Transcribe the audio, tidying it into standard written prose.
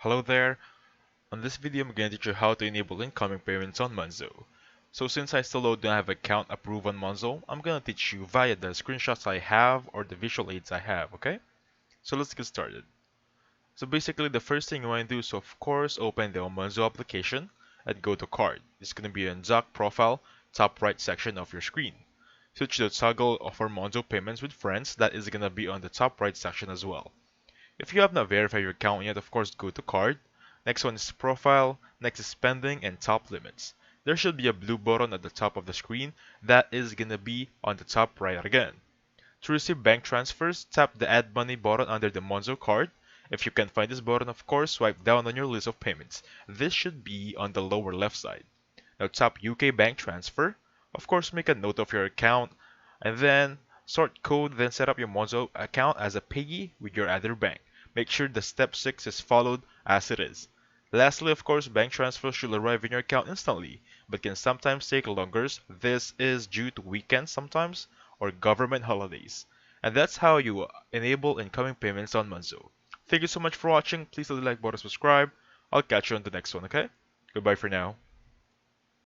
Hello there. On this video, I'm going to teach you how to enable incoming payments on Monzo. So since I still don't have account approved on Monzo, I'm going to teach you via the screenshots I have or the visual aids I have, okay? So let's get started. So basically, the first thing you want to do is of course open the Monzo application and go to card. It's going to be in dock profile, top right section of your screen. Switch the toggle for Monzo payments with friends. That is going to be on the top right section as well. If you have not verified your account yet, of course, go to card. Next one is profile, next is spending and top limits. There should be a blue button at the top of the screen that is gonna be on the top right again. To receive bank transfers, tap the add money button under the Monzo card. If you can't find this button, of course, swipe down on your list of payments. This should be on the lower left side. Now tap UK bank transfer. Of course, make a note of your account and then sort code, then set up your Monzo account as a payee with your other bank. Make sure the step 6 is followed as it is. Lastly, of course, bank transfers should arrive in your account instantly, but can sometimes take longer. This is due to weekends sometimes or government holidays. And that's how you enable incoming payments on Monzo. Thank you so much for watching. Please hit the like button, subscribe. I'll catch you on the next one, okay? Goodbye for now.